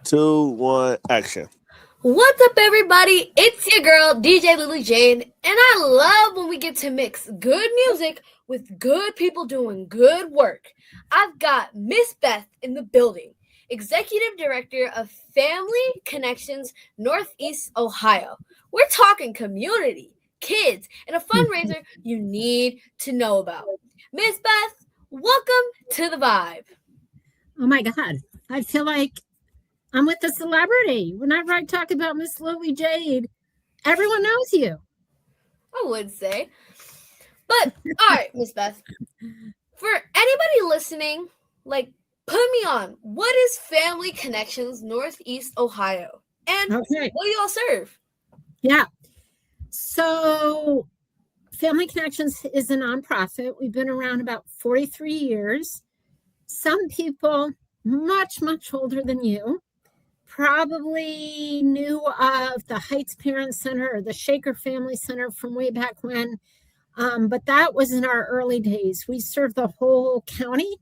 2, 1, action. What's up, everybody? It's your girl, DJ Lily Jane, and I love when we get to mix good music with good people doing good work. I've got Miss Beth in the building, Executive Director of Family Connections Northeast Ohio. We're talking community, kids, and a fundraiser you need to know about. Miss Beth, welcome to the Vibe. Oh my God, I feel like I'm with a celebrity. Whenever I talk about Miss Lily Jade, everyone knows you. I would say. But, all right, Miss Beth, for anybody listening, put me on. What is Family Connections Northeast Ohio? And what do you all serve? Yeah. So, Family Connections is a nonprofit. We've been around about 43 years. Some people much, much older than you probably knew of the Heights Parent Center or the Shaker Family Center from way back when. But that was in our early days. We serve the whole county,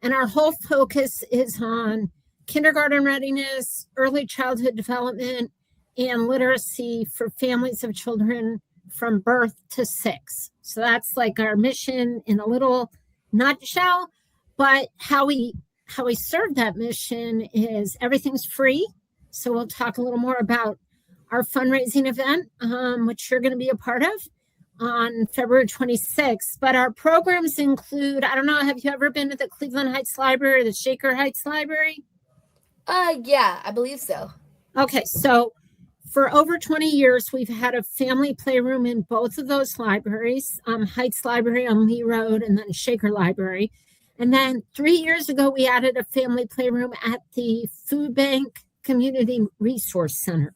and our whole focus is on kindergarten readiness, early childhood development, and literacy for families of children from birth to 6. So that's like our mission in a little nutshell. But how we serve that mission is everything's free. So we'll talk a little more about our fundraising event, which you're going to be a part of on February 26th. But our programs include, I don't know, have you ever been to the Cleveland Heights Library or the Shaker Heights Library? Yeah, I believe so. Okay, so for over 20 years, we've had a family playroom in both of those libraries, Heights Library on Lee Road and then Shaker Library. And then 3 years ago, we added a family playroom at the Food Bank Community Resource Center.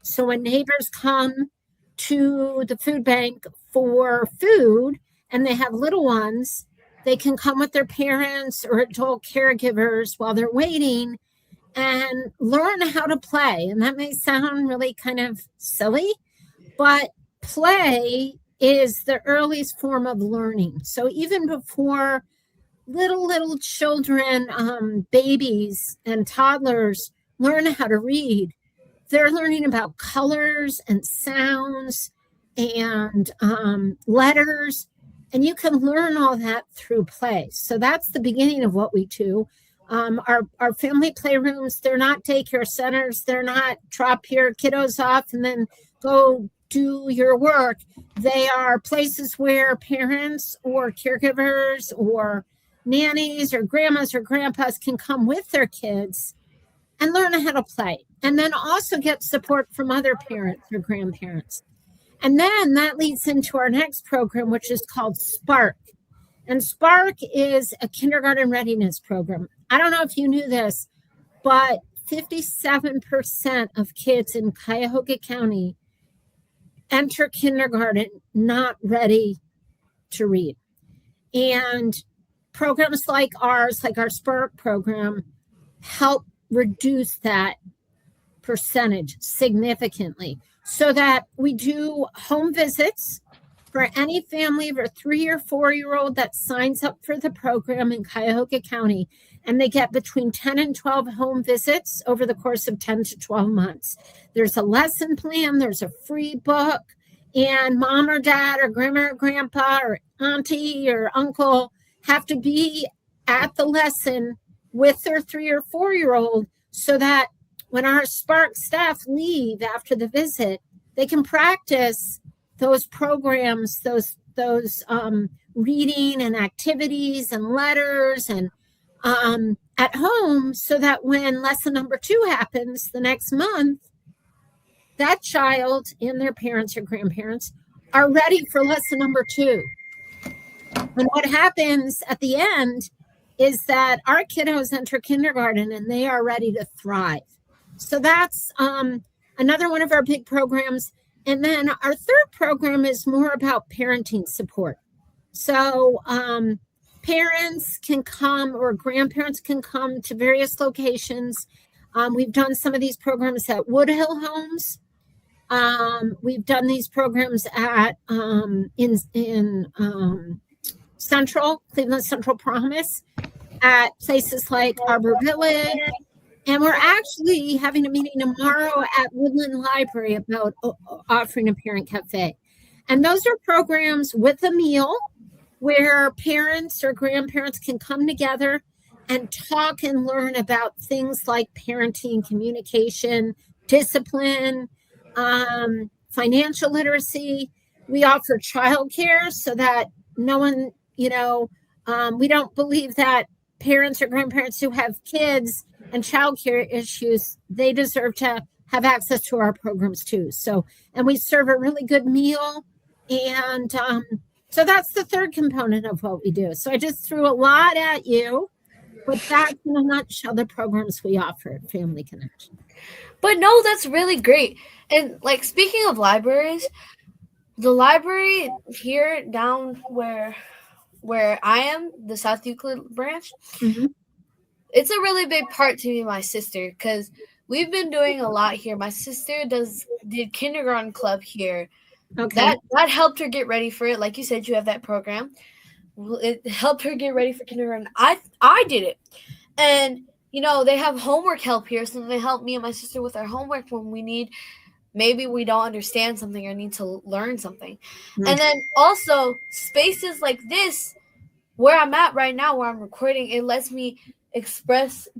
So when neighbors come to the food bank for food and they have little ones, they can come with their parents or adult caregivers while they're waiting and learn how to play. And that may sound really kind of silly, but play is the earliest form of learning. So even before little children, babies and toddlers learn how to read, they're learning about colors and sounds and letters, and you can learn all that through play. So that's the beginning of what we do. Our family playrooms, they're not daycare centers. They're not drop your kiddos off and then go do your work. They are places where parents or caregivers or nannies or grandmas or grandpas can come with their kids and learn how to play, and then also get support from other parents or grandparents. And then that leads into our next program, which is called Spark. And Spark is a kindergarten readiness program. I don't know if you knew this, but 57% of kids in Cuyahoga County enter kindergarten not ready to read. And programs like ours, like our Spark program, help reduce that percentage significantly, so that we do home visits for any family of a 3 or 4 year old that signs up for the program in Cuyahoga County. And they get between 10 and 12 home visits over the course of 10 to 12 months. There's a lesson plan, there's a free book, and mom or dad or grandma or grandpa or auntie or uncle have to be at the lesson with their 3 or 4 year old, so that when our Spark staff leave after the visit, they can practice those programs, those reading and activities and letters and at home, so that when lesson number 2 happens the next month, that child and their parents or grandparents are ready for lesson number 2. And what happens at the end is that our kiddos enter kindergarten and they are ready to thrive. So that's another one of our big programs. And then our third program is more about parenting support. So parents can come or grandparents can come to various locations. We've done some of these programs at Woodhill Homes. We've done these programs at in Cleveland Central Promise, at places like Arbor Village. And we're actually having a meeting tomorrow at Woodland Library about offering a parent cafe. And those are programs with a meal where parents or grandparents can come together and talk and learn about things like parenting, communication, discipline, financial literacy. We offer childcare so that no one, we don't believe that parents or grandparents who have kids and childcare issues, they deserve to have access to our programs too. So, and we serve a really good meal. And so that's the third component of what we do. So I just threw a lot at you, but that's in a nutshell the programs we offer at Family Connection. But no, that's really great. And like, speaking of libraries, the library here down where I am, the South Euclid branch, it's a really big part to me and my sister, because we've been doing a lot here. My sister did kindergarten club here. Okay. That helped her get ready for it. Like you said, you have that program. It helped her get ready for kindergarten. I did it. And, they have homework help here. So they help me and my sister with our homework when maybe we don't understand something or need to learn something. And then also spaces like this, where I'm at right now, where I'm recording, it lets me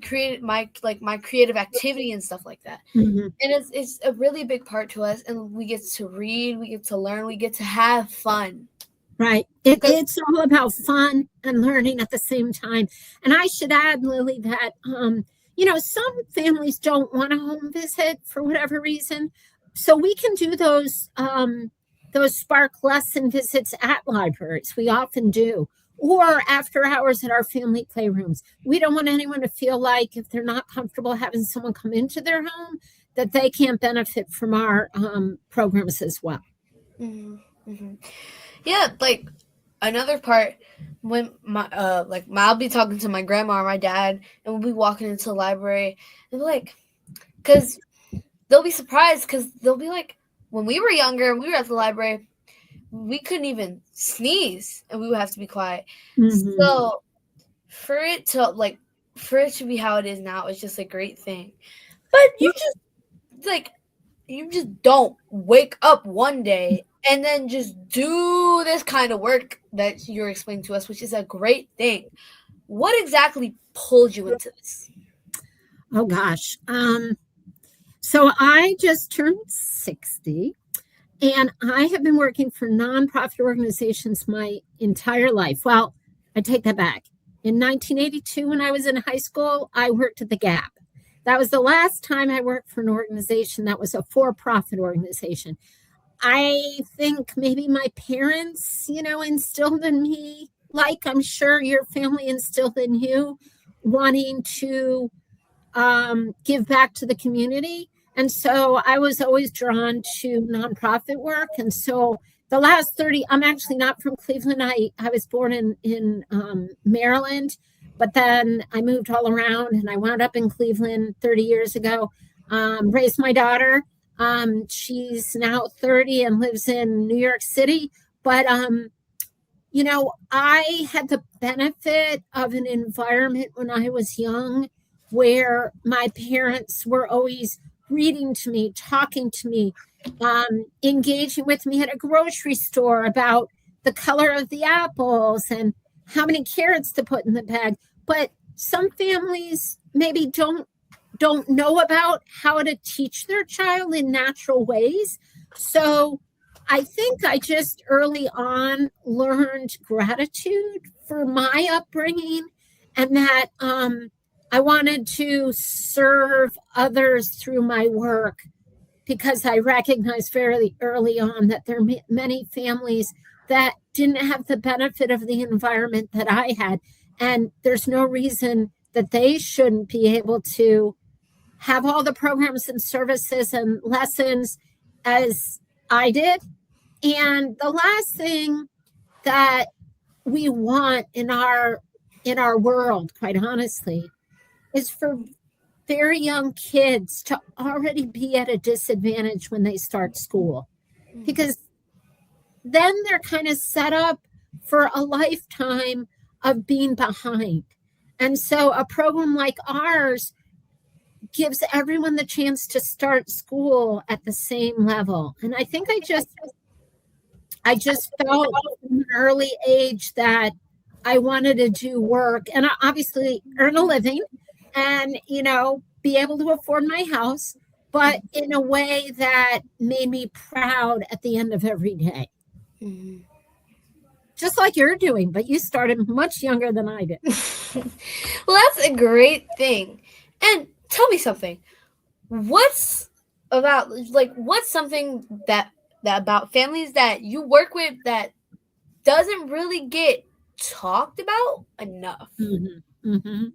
create my creative activity and stuff like that. And it's a really big part to us, and we get to read, we get to learn, we get to have fun. Right. It's all about fun and learning at the same time. And I should add, Lily, that some families don't want a home visit for whatever reason, so we can do those Spark lesson visits at libraries. We often do. Or after hours at our family playrooms. We don't want anyone to feel like if they're not comfortable having someone come into their home, that they can't benefit from our programs as well. Yeah, like another part, when I'll be talking to my grandma or my dad, and we'll be walking into the library, and because they'll be surprised, because they'll be like, when we were younger and we were at the library, we couldn't even sneeze and we would have to be quiet. So for it to be how it is now is just a great thing. But you just don't wake up one day and then just do this kind of work that you're explaining to us, which is a great thing. What exactly pulled you into this? Oh gosh. So I just turned 60. And I have been working for nonprofit organizations my entire life. Well, I take that back. In 1982, when I was in high school, I worked at the Gap. That was the last time I worked for an organization that was a for-profit organization. I think maybe my parents, instilled in me, like I'm sure your family instilled in you, wanting to give back to the community. And so I was always drawn to nonprofit work. And so the last 30, I'm actually not from Cleveland. I was born in Maryland, but then I moved all around and I wound up in Cleveland 30 years ago, raised my daughter. She's now 30 and lives in New York City. But, I had the benefit of an environment when I was young where my parents were always reading to me, talking to me, engaging with me at a grocery store about the color of the apples and how many carrots to put in the bag. But some families maybe don't know about how to teach their child in natural ways. So I think I just early on learned gratitude for my upbringing, and that I wanted to serve others through my work, because I recognized very early on that there are many families that didn't have the benefit of the environment that I had. And there's no reason that they shouldn't be able to have all the programs and services and lessons as I did. And the last thing that we want in our world, quite honestly, is for very young kids to already be at a disadvantage when they start school, because then they're kind of set up for a lifetime of being behind. And so a program like ours gives everyone the chance to start school at the same level. And I think I just felt from an early age that I wanted to do work and obviously earn a living and, be able to afford my house, but in a way that made me proud at the end of every day. Mhm. Just like you're doing, but you started much younger than I did. Well, that's a great thing. And tell me something. What's something that about families that you work with that doesn't really get talked about enough? Mm-hmm. Mm-hmm.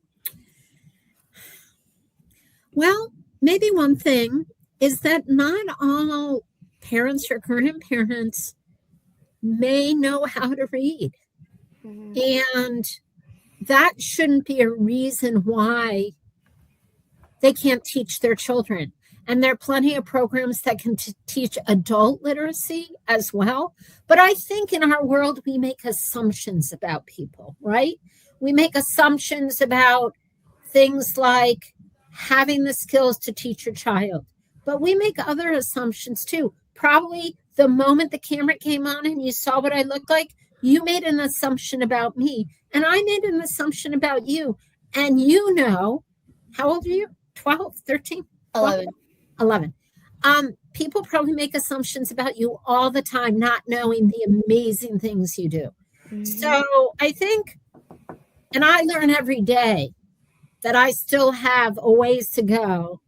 Well, maybe one thing is that not all parents or grandparents may know how to read. Mm-hmm. And that shouldn't be a reason why they can't teach their children. And there are plenty of programs that can teach adult literacy as well. But I think in our world, we make assumptions about people, right? We make assumptions about things like having the skills to teach your child. But we make other assumptions too. Probably the moment the camera came on and you saw what I looked like, you made an assumption about me. And I made an assumption about you. And how old are you? 12, 13? 11. 11. People probably make assumptions about you all the time, not knowing the amazing things you do. Mm-hmm. So I think, and I learn every day that I still have a ways to go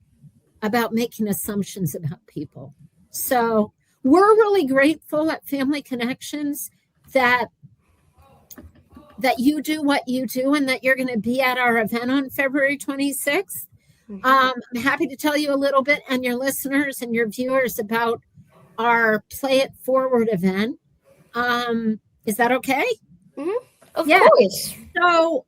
about making assumptions about people. So we're really grateful at Family Connections that you do what you do and that you're going to be at our event on February 26th. Mm-hmm. I'm happy to tell you a little bit and your listeners and your viewers about our Play It Forward event. Is that okay? Mm-hmm. Of course. So,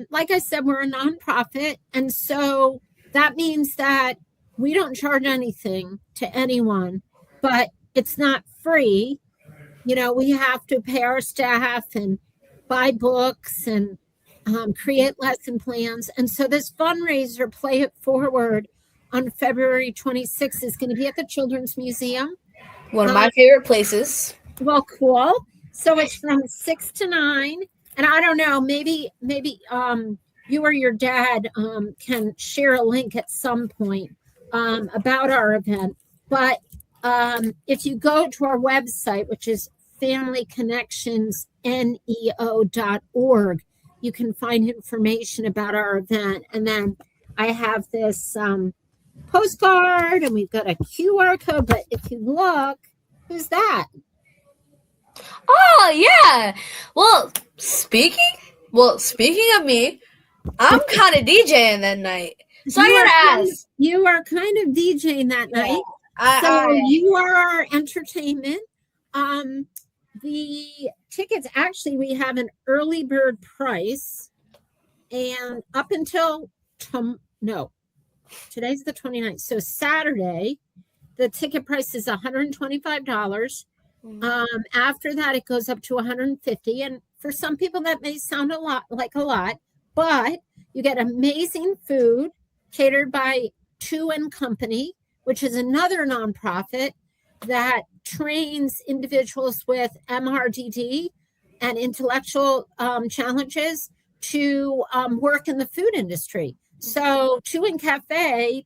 like I said, we're a nonprofit. And so that means that we don't charge anything to anyone, but it's not free. We have to pay our staff and buy books and create lesson plans. And so this fundraiser, Play It Forward, on February 26th is going to be at the Children's Museum. One of my favorite places. Well, cool. So it's from 6 to 9. And I don't know, maybe you or your dad can share a link at some point about our event. But if you go to our website, which is familyconnectionsneo.org, you can find information about our event. And then I have this postcard and we've got a QR code. But if you look, who's that? Oh, yeah. Well, speaking of me, I'm kind of DJing that night. So I gotta ask. You are kind of DJing that night. You are our entertainment. The tickets, actually, we have an early bird price. And up until, today's the 29th. So Saturday, the ticket price is $125. After that, it goes up to $150. And for some people, that may sound a lot, but you get amazing food catered by Two and Company, which is another nonprofit that trains individuals with MRDD and intellectual challenges to work in the food industry. So Two and Company,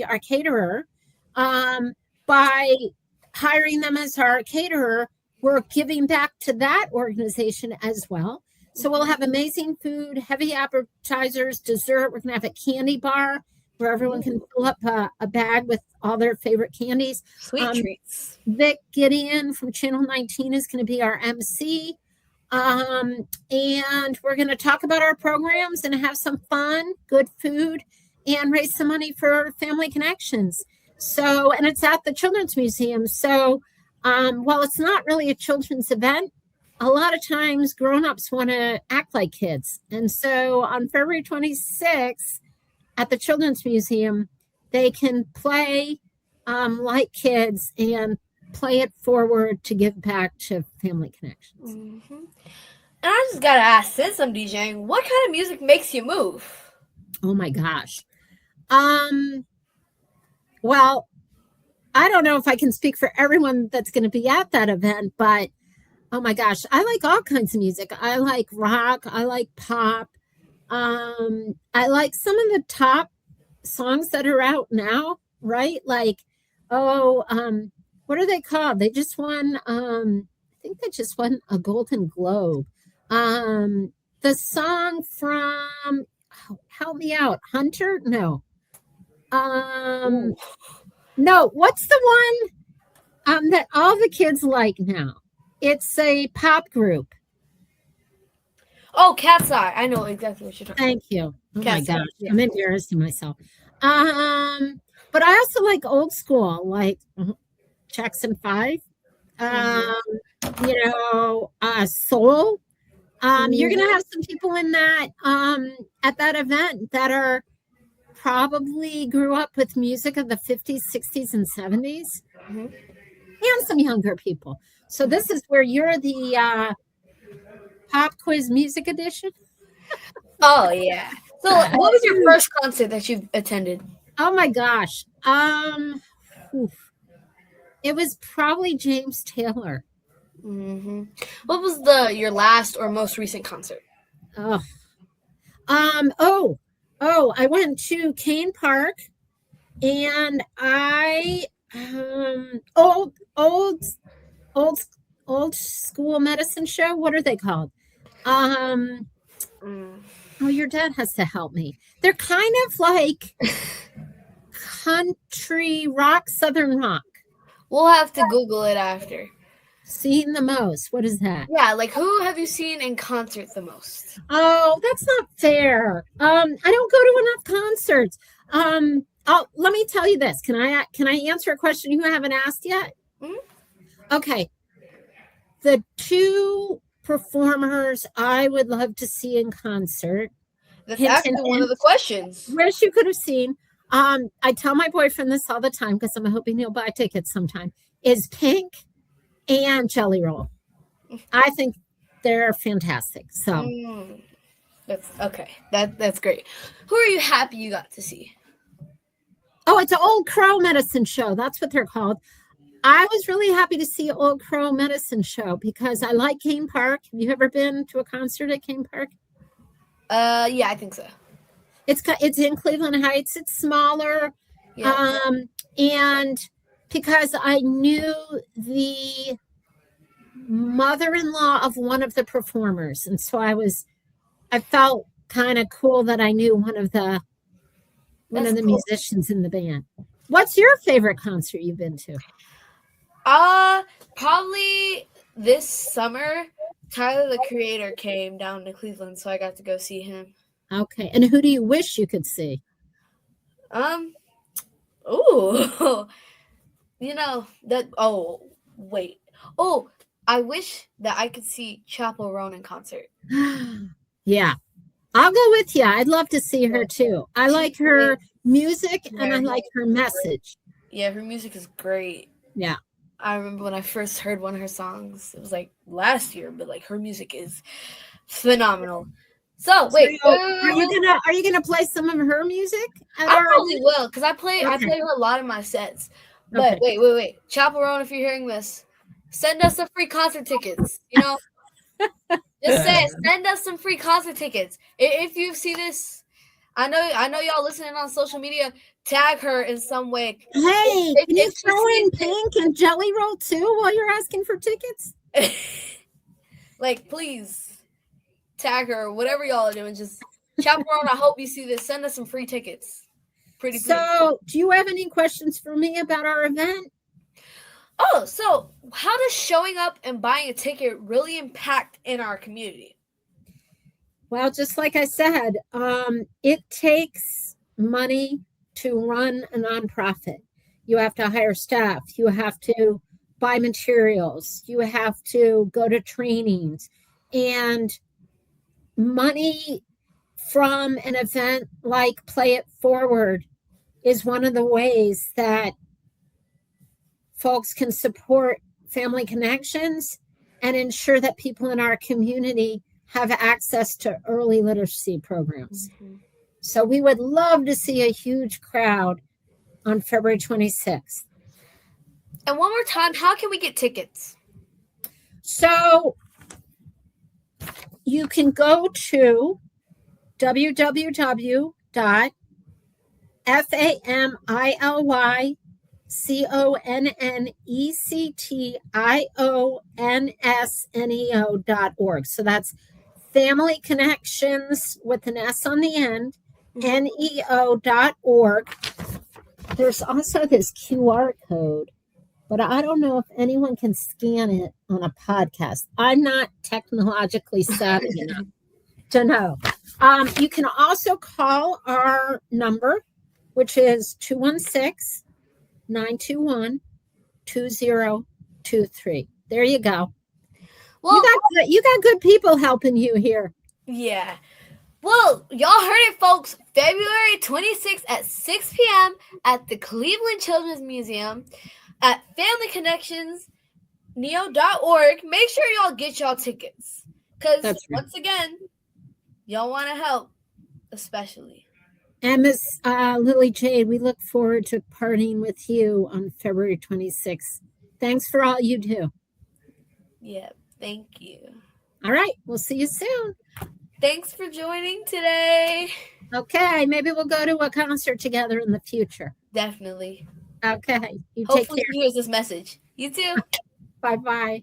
our caterer, by hiring them as our caterer, we're giving back to that organization as well. So we'll have amazing food, heavy appetizers, dessert. We're going to have a candy bar where everyone can fill up a bag with all their favorite candies. Sweet treats. Vic Gideon from Channel 19 is going to be our MC. And we're going to talk about our programs and have some fun, good food, and raise some money for Family Connections. So, and it's at the Children's Museum. So, while it's not really a children's event, a lot of times grown-ups want to act like kids. And so on February 26th at the Children's Museum, they can play like kids and play it forward to give back to Family Connections. Mm-hmm. And I just got to ask, since I'm DJing, what kind of music makes you move? Oh my gosh. Well, I don't know if I can speak for everyone that's going to be at that event, but oh my gosh, I like all kinds of music. I like rock, I like pop. I like some of the top songs that are out now, right? Like, what are they called? They just won, I think they just won a Golden Globe. The song from, help me out, Hunter? No. No, what's the one that all the kids like now? It's a pop group. Oh, Cat's Eye. I know exactly what you're talking Thank you. Oh Cat's my Eye, gosh, yeah. I'm embarrassed of myself. But I also like old school, like Jackson 5. Soul. You're gonna have some people in that at that event that are probably grew up with music of the 50s, 60s, and 70s, and some younger people. So this is where you're the pop quiz music edition. Oh yeah. So what was your first concert that you've attended? Oh my gosh. It was probably James Taylor. What was your last or most recent concert? I went to Kane Park, and I old school medicine show. What are they called? Oh, your dad has to help me. They're kind of like country rock, southern rock. We'll have to Google it after. Seen the most. What is that? Yeah, like who have you seen in concert the most? Oh, that's not fair. I don't go to enough concerts. Let me tell you this. Can I answer a question you haven't asked yet? Okay. The two performers I would love to see in concert. That's actually one of the questions. Wish you could have seen. I tell my boyfriend this all the time because I'm hoping he'll buy tickets sometime. Is Pink and Jelly Roll. I think they're fantastic. So that's okay. That's great. Who are you happy you got to see? Oh, it's an Old Crow Medicine Show. That's what they're called. I was really happy to see Old Crow Medicine Show because I like Kane Park. Have you ever been to a concert at Kane Park? Yeah, I think so. It's in Cleveland Heights. It's smaller. Yeah. And because I knew the mother-in-law of one of the performers, and so I felt kind of cool that I knew one of the musicians in the band. What's your favorite concert you've been to? Probably this summer. Tyler the Creator came down to Cleveland, so I got to go see him. Okay, and who do you wish you could see? I wish that I could see Chappell Roan in concert. Yeah, I'll go with you. I'd love to see her too. I like her music and I like her message. Yeah, her music is great. Yeah. I remember when I first heard one of her songs, it was like last year, but like her music is phenomenal. So wait, are you gonna play some of her music? I probably will because I play her a lot in my sets. But wait, Chappell Roan, if you're hearing this, send us some free concert tickets. You know, just say send us some free concert tickets. If you see this, I know y'all listening on social media. Tag her in some way. Hey, can you throw in Pink and Jelly Roll too while you're asking for tickets? Like, please tag her. Whatever y'all are doing, just Chappell Roan. I hope you see this. Send us some free tickets. Pretty. So, do you have any questions for me about our event? Oh, so how does showing up and buying a ticket really impact in our community? Well, just like I said, it takes money to run a nonprofit. You have to hire staff. You have to buy materials. You have to go to trainings. And money from an event like Play It Forward is one of the ways that folks can support family connections and ensure that people in our community have access to early literacy programs. So we would love to see a huge crowd on February 26th. And one more time, how can we get tickets? So you can go to www.familconnectionsneo.org. So that's Family Connections with an S on the end, neo.org. There's also this QR code, but I don't know if anyone can scan it on a podcast. I'm not technologically savvy enough to know. You can also call our number, which is 216-921-2023. There you go. Well, You got good people helping you here. yeah. Well, y'all heard it, folks. February 26th at 6 p.m. at the Cleveland Children's Museum at Family Connections, neo.org. Make sure y'all get y'all tickets. Because, once again, y'all want to help, especially. And Miss Lily Jade, we look forward to partying with you on February 26th. Thanks for all you do. Yeah, thank you. All right, we'll see you soon. Thanks for joining today. Okay, maybe we'll go to a concert together in the future. Definitely. Okay, you Hopefully take care. he hears this message. You too. Bye-bye.